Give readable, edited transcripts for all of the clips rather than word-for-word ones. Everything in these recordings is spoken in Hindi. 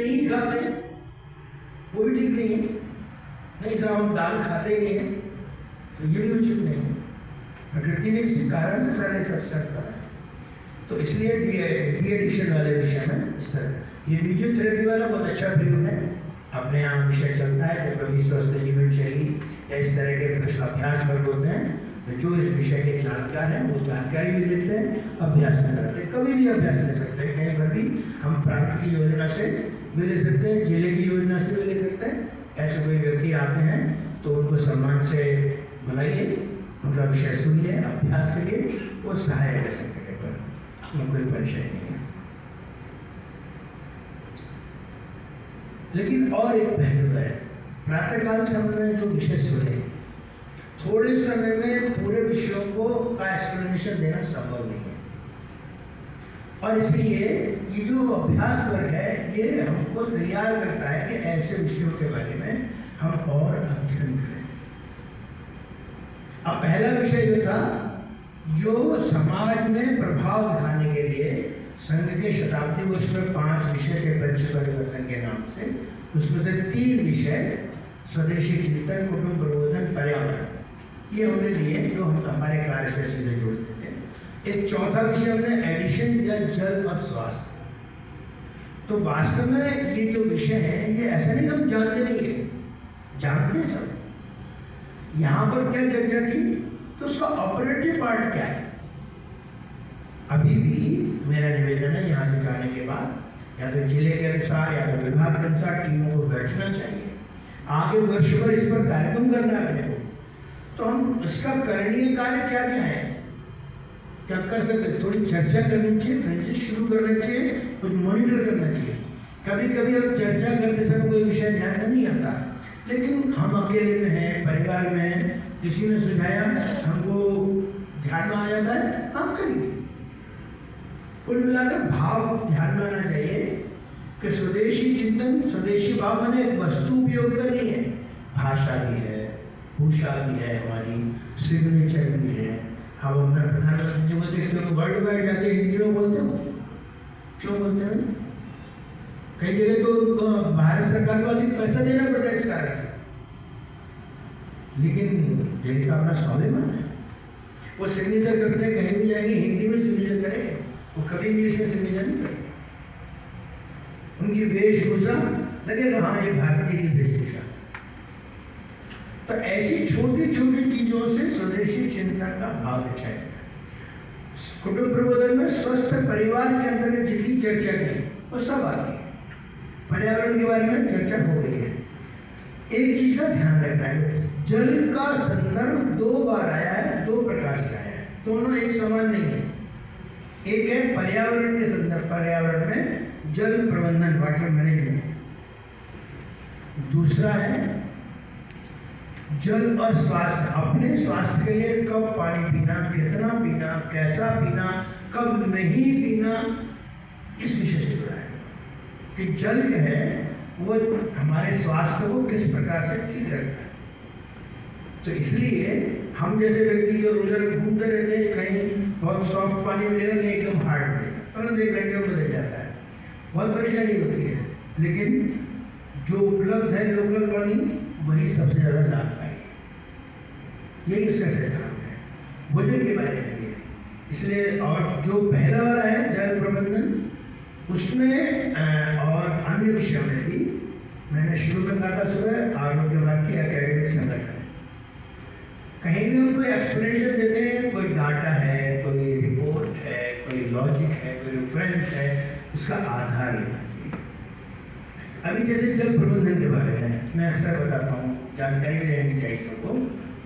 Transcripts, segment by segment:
नहीं खाते, वो भी ठीक नहीं है। नहीं साहब हम दाल खाते ही नहीं है, तो ये भी उचित नहीं है। प्रकृति ने किसी कारण से सारे शर्त बनाए, तो इसलिए डी एडिक्शन वाले विषय में इस तरह ये म्यूजियोथेरेपी वाला बहुत अच्छा प्रयोग है। अपने यहाँ विषय चलता है, तो कभी स्वस्थ जीवन शैली या इस तरह के अभ्यास वर्ग होते हैं, तो जो इस विषय के जानकार हैं वो जानकारी भी देते हैं, अभ्यास भी करते हैं। कभी भी अभ्यास ले सकते हैं, कहीं पर भी हम प्रांत की योजना से भी ले सकते हैं, जिले की योजना से भी ले सकते हैं। ऐसे कोई व्यक्ति आते हैं तो उनको सम्मान से बुलाइए, उनका विषय सुनिए, अभ्यास करिए, वो सहायक कर सकते हैं, कोई परेशानी नहीं है। लेकिन और एक पहलू है, प्रातःकाल से हमने जो विषय सुने, थोड़े समय में पूरे विषयों को का एक्सप्लेनेशन देना संभव नहीं है, और इसलिए ये जो अभ्यास वर्ग है ये हमको तैयार करता है कि ऐसे विषयों के बारे में हम और अध्ययन करें। अब पहला विषय जो था, जो समाज में प्रभाव दिखाने के लिए संघ के शताब्दी वर्ष में 5 विषय के पंच परिवर्तन के नाम से, उसमें से 3 विषय स्वदेशी चिंतन, कुटुंब प्रबोधन, पर्यावरण, ये हमने लिए जो हम हमारे कार्य से सीधे जोड़ते थे। एक चौथा विषय हमने एडिशन या जल और स्वास्थ्य। तो वास्तव में ये जो विषय है ये ऐसा नहीं हम जानते नहीं है, जानते सब। यहाँ पर क्या चर्चा थी कि उसका ऑपरेटिव पार्ट क्या है। अभी भी मेरा निवेदन है यहाँ से जाने के बाद या तो जिले के अनुसार या तो विभाग के अनुसार टीमों को बैठना चाहिए, आगे वर्ष भर इस पर कार्यक्रम करना है अपने को। तो हम इसका करणीय कार्य क्या क्या है, क्या कर सकते, थोड़ी चर्चा करनी चाहिए, कहीं से शुरू करना चाहिए, कुछ मॉनिटर करना चाहिए। कभी कभी हम चर्चा करते समय कोई विषय ध्यान में नहीं आता, लेकिन हम अकेले में हैं, परिवार में हैं, किसी ने सुझाया, हमको ध्यान में आ जाता है, हम करेंगे। कुल मिलाकर भाव ध्यान में आना चाहिए कि स्वदेशी चिंतन, स्वदेशी भाव माने वस्तु उपयोगिता नहीं है, भाषा भी है, भूषा भी है, हमारी सिग्नेचर भी है। हम अपना प्रधानमंत्री जी को देखते हैं, वर्ल्ड वाइड जाते हिंदी में बोलते हैं, क्यों बोलते हैं? कई जगह तो भारत सरकार को अधिक पैसा देना पड़ता है इस कार्य का, लेकिन दिल्ली का अपना स्वाभिमान है, वो सिग्नेचर करते हैं, कहीं भी जाएंगे हिंदी में सिग्नेचर करेंगे, वो कभी इंग्लिश में सिग्नेचर नहीं करते। उनकी वेशभूषा लगेगा हाँ ये भारतीय की वेशभूषा। तो ऐसी छोटी छोटी चीजों से स्वदेशी चिंतन का भाव दिखाएगा। कुटुंब प्रबोधन में स्वस्थ परिवार के अंतर्गत जितनी चर्चा की वो सब आती है। पर्यावरण के बारे में चर्चा हो गई है। एक चीज का ध्यान रखना है, जल का संदर्भ 2 बार आया है, 2 प्रकार से आया है, दोनों एक समान नहीं है। एक है पर्यावरण के संदर्भ, पर्यावरण में जल प्रबंधन, वाटर मैनेजमेंट। दूसरा है जल और स्वास्थ्य, अपने स्वास्थ्य के लिए कब पानी पीना, कितना पीना, कैसा पीना, कब नहीं पीना, इस विषय से जुड़ा है कि जल जो है वो हमारे स्वास्थ्य को किस प्रकार से ठीक रखता है। तो इसलिए हम जैसे व्यक्ति जो रोजाना घूमते रहते हैं, कहीं बहुत सॉफ्ट पानी मिलेगा, कहीं एकदम हार्ड मिलेगा, तुरंत 1 घंटे में बदल जाता है, बहुत परेशानी होती है। लेकिन जो उपलब्ध है लोकल पानी, वही सबसे ज़्यादा लाभदायी है। यही उसका सिद्धांत है भोजन के बारे में भी। इसलिए और जो पहला वाला है जल प्रबंधन, उसमें और अन्य विषयों में भी मैंने शुरू में कहा था सुबह आरोग्य विभाग की एकेडमिक संगठन, कहीं भी उनको एक्सप्लेनेशन देते हैं, कोई डाटा है, कोई रिपोर्ट है, कोई लॉजिक है, कोई रेफरेंस है, उसका आधार लेना चाहिए। अभी जैसे जल प्रबंधन के बारे में मैं अक्सर बताता हूँ, जानकारी भी रहनी चाहिए सबको।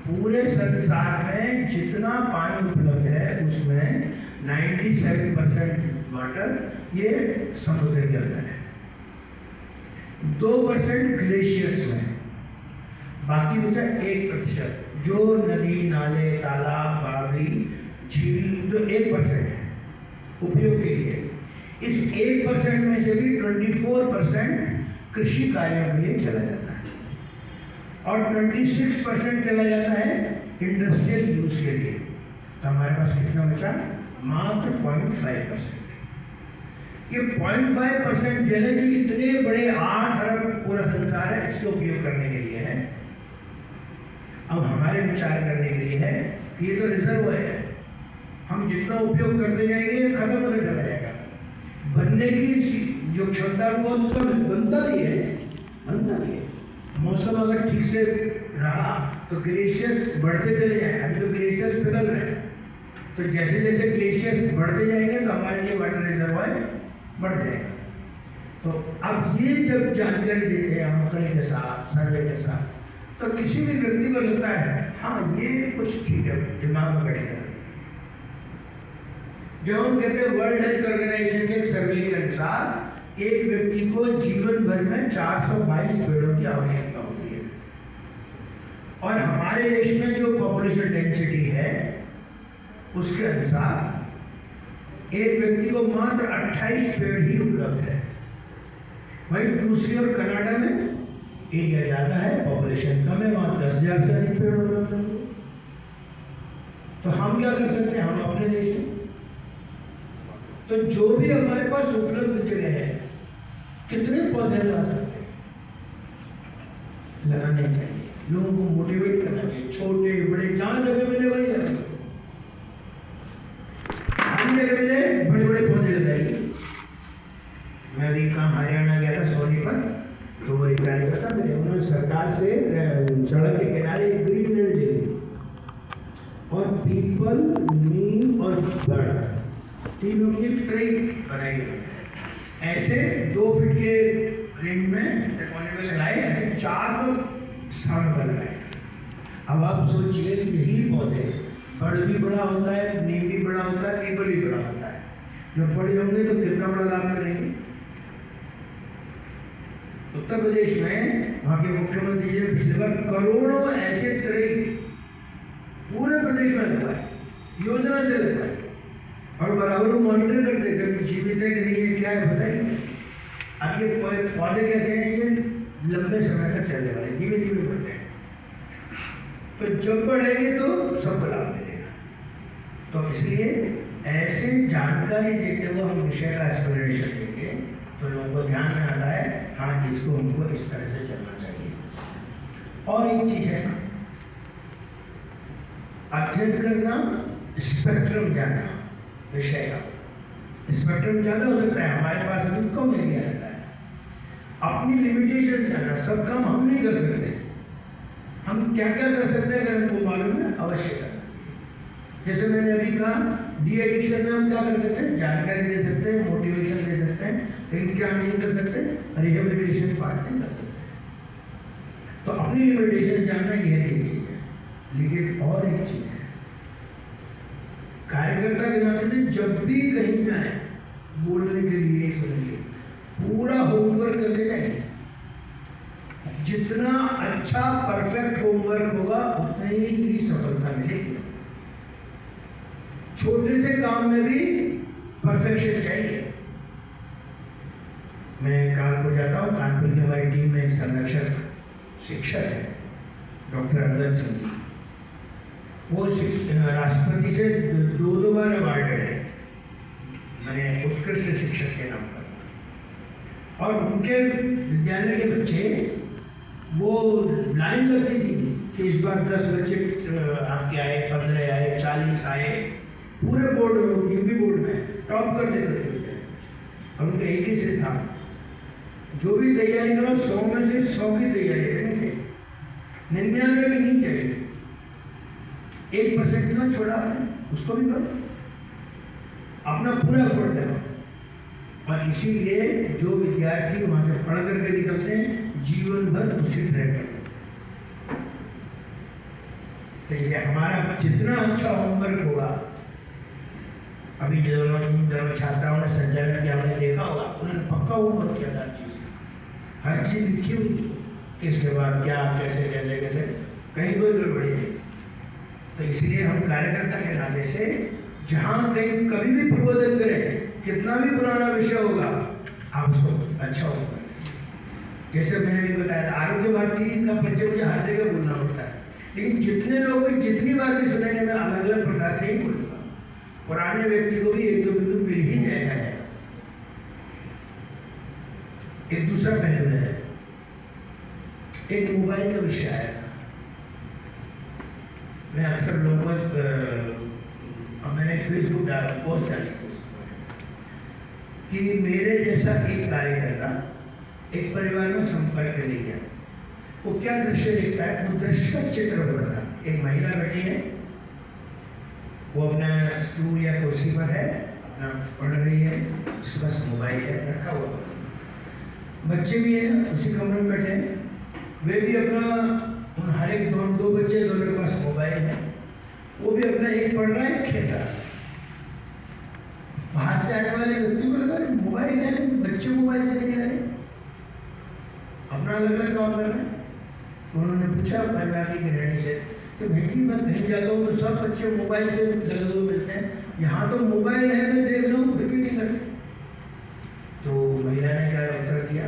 पूरे संसार में जितना पानी उपलब्ध है उसमें 97% वाटर ये समुद्र के अंदर है, 2% ग्लेशियर्स में, बाकी बचा 1% जो नदी, नाले, तालाब, बावड़ी, झील, जो 1% है उपयोग के लिए। इस 1% में से भी 24% कृषि कार्यों के लिए चला जाता है और 26% चला जाता है इंडस्ट्रियल यूज के लिए। तो हमारे पास कितना बचा? मात्र 0.5%। ये 0.5% जल है जो इतने बड़े 8 अरब पूरा संसार है इसके उपयोग करने के लिए है। अब हमारे विचार करने के लिए है, ये तो रिजर्व है, हम जितना उपयोग करते जाएंगे ये खत्म होता चला जाएगा। बनने की जो क्षमता है वो उसका बनता भी है, बनता भी है। मौसम अगर ठीक से रहा तो ग्लेशियर्स बढ़ते चले जाए। अभी तो ग्लेशियर्स पिघल रहे हैं, तो जैसे जैसे ग्लेशियर्स बढ़ते जाएंगे तो हमारे लिए वाटर रिजर्वायर बढ़ जाएगा। तो अब ये जब जानकारी देते हैं आंकड़े के साथ, सर्वे के साथ, तो किसी भी व्यक्ति को लगता है हाँ ये कुछ ठीक है, दिमाग में बैठेगा। जब हम कहते हैं वर्ल्ड हेल्थ ऑर्गेनाइजेशन के एक सर्वे के अनुसार एक व्यक्ति को जीवन भर में 422 पेड़ों की आवश्यकता होती है, और हमारे देश में जो पॉपुलेशन डेंसिटी है उसके अनुसार एक व्यक्ति को मात्र 28 पेड़ ही उपलब्ध है। वहीं दूसरी ओर कनाडा में एरिया ज़्यादा है, पॉपुलेशन कम है, वहाँ 10,000 से अधिक पेड़ उपलब्ध है। तो हम क्या कर सकते हैं, हम अपने देश में तो जो भी हमारे पास उपलब्ध जगह है, कितने पौधे लगा सकते हैं, लगाने चाहिए। लोगों को मोटिवेट करना चाहिए, छोटे बड़े जहाँ जगह मिले वही लगाइए, जहाँ जगह मिले बड़े बड़े पौधे लगाइए। मैं भी कहाँ हरियाणा गया था सोनीपत, तो वही कार्यकर्ता मिले, उन्होंने सरकार से सड़क के किनारे एक ग्रीन बेल्ट दे दी और पीपल, नीम और बड़ तीनों की ट्री बनाई गई। ऐसे 2 फीट के रेंज में कोने में लगाए, ऐसे 400 स्थान पर लगाए। अब आप सोचिए कि यही पौधे, बड़ भी बड़ा होता है, नीम भी बड़ा होता है, पीपल भी बड़ा होता है, जब बड़े होंगे तो कितना बड़ा लाभ करेंगे। उत्तर प्रदेश में वहाँ के मुख्यमंत्री जी ने पिछली बार करोड़ों ऐसे ट्री पूरे प्रदेश में लगवाए, योजना से लगवाए, और बराबर वो मॉनिटर करते कभी जीवित है कि नहीं है, क्या है बताइए। अब ये पौधे कैसे हैं, ये लंबे समय तक चलने वाले, धीमे धीमे बढ़ते हैं, तो जब बढ़ेंगे तो सबको लाभ मिलेगा। तो इसलिए ऐसे जानकारी देते हुए हम विषय का एक्सप्लेनेशन देंगे तो लोगों को ध्यान में आता है हाँ इसको हमको इस तरह से चलना चाहिए। और एक चीज है, अध्ययन करना, स्पेक्ट्रम जानना विषय का। स्पेक्ट्रम ज़्यादा हो सकता है, हमारे पास अभी कम एरिया रहता है। अपनी लिमिटेशन जानना, सब काम हम नहीं कर सकते, हम क्या क्या कर सकते हैं अगर हमको मालूम है अवश्य करना चाहिए। जैसे मैंने अभी कहा डी एडिक्शन में हम क्या कर सकते हैं, जानकारी दे सकते हैं, मोटिवेशन दे सकते हैं, लेकिन क्या नहीं कर सकते, रिहेबिलिटेशन पार्ट नहीं कर सकते। तो अपनी लिमिटेशन जानना यह एक चीज़ है। लेकिन और एक चीज़ है, कार्यकर्ता के नाते से जब भी कहीं जाए बोलने के लिए पूरा होमवर्क करके जाइए। जितना अच्छा परफेक्ट होमवर्क होगा उतनी ही सफलता मिलेगी। छोटे से काम में भी परफेक्शन चाहिए। मैं कानपुर जाता हूँ, कानपुर की हमारी टीम में एक संरक्षक शिक्षक है डॉक्टर अंगद सिंह जी, वो राष्ट्रपति से 2 बार अवार्डेड है, मैंने उत्कृष्ट शिक्षक के नाम पर। और उनके विद्यालय के बच्चे वो लाइन लगती थी कि इस बार 10 बच्चे आपके आए, 15 आए, 40 आए, पूरे बोर्ड यूपी बोर्ड में टॉप करते करते विद्यालय। और उनका एक ही सिद्धांत, जो भी तैयारी करो 100 में से 100 की तैयारी करनी चाहिए, 99 की नहीं चाहिए। 1% क्यों छोड़ा आपने, उसको भी करो, अपना पूरा एफर्ट लगाओ। और इसीलिए जो विद्यार्थी वहाँ से पढ़ करके निकलते हैं जीवन भर उसी ट्रैक करते हैं। तो ये हमारा जितना अच्छा होमवर्क होगा, अभी जो इन दोनों छात्राओं ने संचालन किया हमने देखा होगा, उन्होंने पक्का होमवर्क किया था, हर चीज़ लिखी हुई थी, किसके बाद क्या, कैसे कैसे कैसे, कहीं कोई गड़बड़ी नहीं। तो इसलिए हम कार्यकर्ता के नाते से जहाँ कहीं कभी भी प्रबोधन करें, कितना भी पुराना विषय होगा, आप उसको अच्छा होगा। जैसे मैंने भी बताया था, आरोग्य भारती का परिचय मुझे हर जगह बोलना पड़ता है, लेकिन जितने लोग भी जितनी बार भी सुनेंगे मैं अलग अलग प्रकार से ही बोलूँगा। पुराने व्यक्ति को भी 1-2 बिंदु मिल ही जाएगा। एक दूसरा पहलू है, एक मोबाइल का विषय आया था। मैं अक्सर लोगों को मैंने एक फेसबुक पोस्ट डाली थी उस बारे में कि मेरे जैसा एक कार्यकर्ता एक परिवार में संपर्क ले गया। वो क्या दृश्य देखता है, वो दृश्य का चित्र बताता है। एक महिला बैठी है, वो अपना स्टूल या कुर्सी पर है, अपना पढ़ रही है, उसके पास मोबाइल है रखा हुआ। बच्चे भी हैं उसी कमरे में बैठे हैं, वे भी अपना उन हर एक दो बच्चे दोनों के पास मोबाइल है, वो भी अपना एक पढ़ रहा है एक खेल रहा है। बाहर से आने वाले व्यक्ति को लगा मोबाइल है, बच्चे मोबाइल से नहीं आ रहे, अपना अलग अलग काम कर रहे हैं। तो उन्होंने पूछा परिवार की गृहिणी से कि भाई जी मैं कहीं जाता हूँ तो सब बच्चे मोबाइल से लगे हुए मिलते हैं, यहाँ तो मोबाइल है मैं देख रहा हूँ फिर भी नहीं करते। तो महिला ने क्या उत्तर दिया,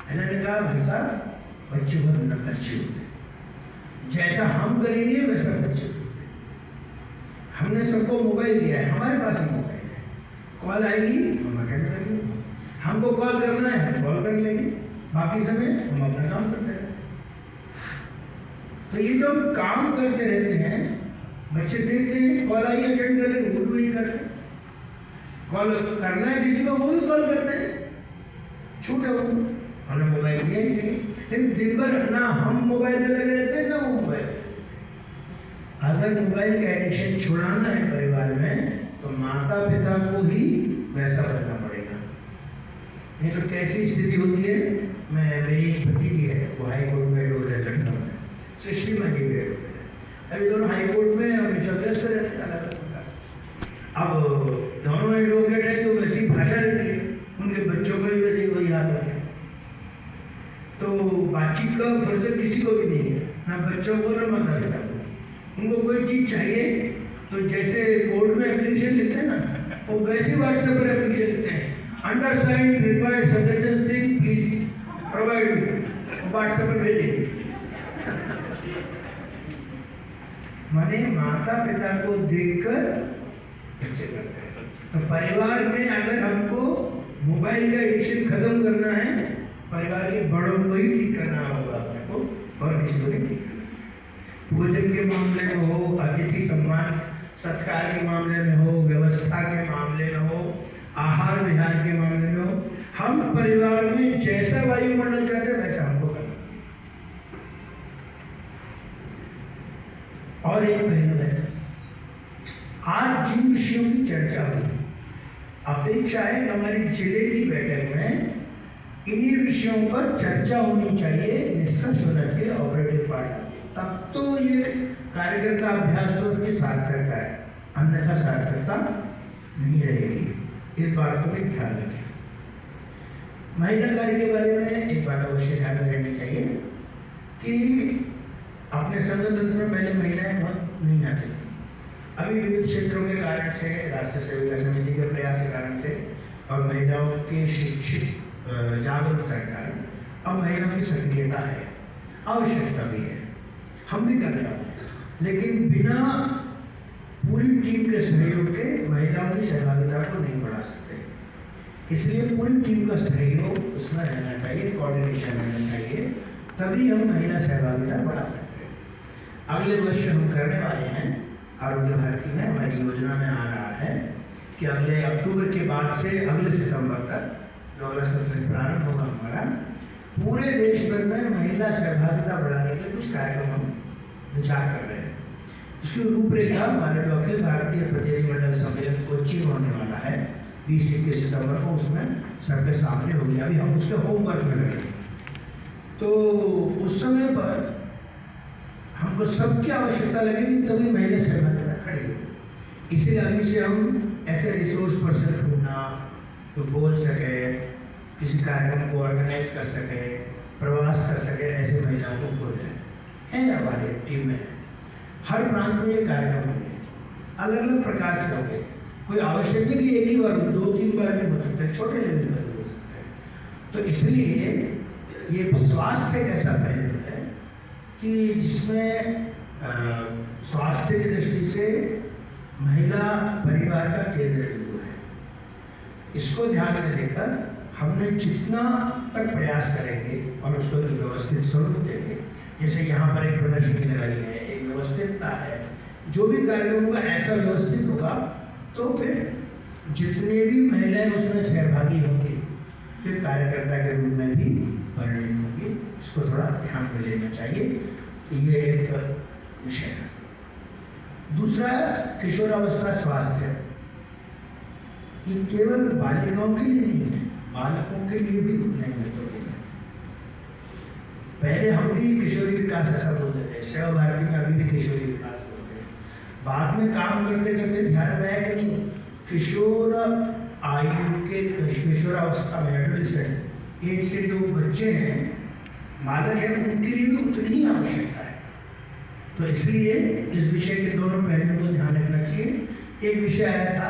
महिला ने कहा भाई साहब बच्चे बहुत नकलची होते हैं, जैसा हम करेंगे वैसा बच्चे होते हैं। हमने सबको मोबाइल दिया है, हमारे पास ही मोबाइल है, कॉल आएगी हम अटेंड कर लेंगे, हमको कॉल करना है हम कॉल कर लेंगे, बाकी समय हम अपना काम करते रहते हैं। तो ये जो हम काम करते रहते हैं, बच्चे देखते हैं कॉल आई अटेंड कर लेंगे, वो भी वही करते हैं। कॉल करना है किसी को वो भी कॉल करते हैं, छूट है वो, हमने मोबाइल दिया इसलिए। लेकिन दिन भर ना हम मोबाइल पे लगे रहते हैं ना वो मोबाइल पे। अगर मोबाइल का एडिक्शन छुड़ाना है परिवार में तो माता पिता को ही वैसा करना पड़ेगा, नहीं तो कैसी स्थिति होती है। मेरी एक भतीजी है, वो हाई कोर्ट में एडवोकेट है लखनऊ में, सृष्टि मंडी में एडवोकेट है। अभी दोनों हाई कोर्ट में हमेशा व्यस्त रहते हैं अलग अलग प्रकार। अब दोनों एडवोकेट हैं तो वैसी भाषा रहती है, उनके बच्चों का भी वैसे वही हाल हो गया। तो बातचीत का फर्जर किसी को भी नहीं है, ना बच्चों को ना माता पिता को। उनको कोई चीज़ चाहिए तो जैसे कोर्ट में एप्लीकेशन लिखते हैं ना, वो वैसे व्हाट्सएप पर एप्लीकेशन लिखते हैं, undersigned required suggestion thing please provide me, WhatsApp पर भेजेंगे। माने माता पिता को देखकर बच्चे करते हैं। तो परिवार में अगर हमको मोबाइल का एडिक्शन खत्म करना है, परिवार के बड़ों को ही ठीक करना होगा अपने को, और किसी को नहीं ठीक करना। भोजन के मामले में हो, अतिथि सम्मान सत्कार के मामले में हो, व्यवस्था के मामले में हो, आहार विहार के मामले में हो, हम परिवार में जैसा वायुमंडल चाहते हैं वैसा हमको करना। और एक पहलू है, आज जिन विषयों की चर्चा हुई, अपेक्षा है कि हमारी जिले की बैठक में इन्हीं विषयों पर चर्चा होनी चाहिए, निष्कर्ष होना चाहिए ऑपरेटिव पार्ट, तब तो ये कार्यक्रम का अभ्यास तो उनकी सार्थकता है, अन्यथा सार्थकता नहीं रहेगी। इस बात को भी ध्यान रखें। महिला कार्य के बारे में एक बात अवश्य ध्यान में रहनी चाहिए कि अपने संघ तंत्र में पहले महिलाएं बहुत नहीं आती थी। अभी विविध क्षेत्रों के कारण से, राष्ट्रीय सेविका समिति के प्रयास के कारण से और महिलाओं के शिक्षित जागरूकता के कारण अब महिलाओं की सक्रियता है, आवश्यकता भी है, हम भी करने वाले हैं। लेकिन बिना पूरी टीम के सहयोग के महिलाओं की सहभागिता को नहीं बढ़ा सकते, इसलिए पूरी टीम का सहयोग उसमें रहना चाहिए, कोऑर्डिनेशन रहना चाहिए, तभी हम महिला सहभागिता बढ़ा सकते हैं। अगले वर्ष हम करने वाले हैं, आरोग्य भारती में हमारी योजना में आ रहा है कि अगले अक्टूबर के बाद से अगले सितंबर तक जो अगला सत्र प्रारंभ होगा हमारा, पूरे देश भर में महिला सहभागिता बढ़ाने के कुछ कार्यक्रम हम विचार कर रहे हैं। उसकी रूपरेखा हमारे जो अखिल भारतीय प्रतिनिधिमंडल सम्मेलन कोच्चि में होने वाला है 20-21 सितंबर को, उसमें सबके सामने होगी। अभी हम उसके होमवर्क में लगे, तो उस समय पर हमको सबकी आवश्यकता लगेगी, तभी महिला सहभागिता खड़ी होगी। इसलिए अभी से हम ऐसे रिसोर्स पर्सन ढूंढना जो बोल सके, किसी कार्यक्रम को ऑर्गेनाइज कर सके, प्रवास कर सके, ऐसे महिलाओं को खोज रहे हैं हमारे टीम में। हर प्रांत में ये कार्यक्रम होंगे, अलग अलग प्रकार से होंगे, कोई आवश्यक नहीं कि एक ही बार हो, 2-3 बार भी हो सकते हैं, छोटे लेवल पर भी हो सकते हैं। तो इसलिए ये स्वास्थ्य एक ऐसा पहलू है कि जिसमें स्वास्थ्य की दृष्टि से महिला परिवार का केंद्र बिंदु है। इसको ध्यान में लेकर हमने जितना तक प्रयास करेंगे और उसको एक व्यवस्थित स्वरूप देंगे, जैसे यहाँ पर एक प्रदर्शनी लगाई है, एक व्यवस्थितता है, जो भी कार्यक्रम होगा ऐसा व्यवस्थित होगा, तो फिर जितने भी महिलाएं उसमें सहभागी होंगी फिर कार्यकर्ता के रूप में भी परिणित होंगी। इसको थोड़ा ध्यान में लेना चाहिए कि ये एक विषय है। दूसरा, किशोरावस्था स्वास्थ्य। ये केवल बालिकाओं के लिए नहीं है, बालकों के लिए भी उतना ही महत्वपूर्ण है। पहले हम भी किशोरी विकास ऐसा बोलते थे, सेवा भारती में अभी भी किशोरी विकास बोलते हैं। बाद में काम करते करते ध्यान में आया कि नहीं, किशोर आयु के, किशोरावस्था में एडोलेसेंट एज के जो बच्चे हैं, बालक हैं, उनके लिए भी उतनी ही आवश्यकता है। तो इसलिए इस विषय के दोनों पहलुओं को ध्यान रखना चाहिए। एक विषय आया था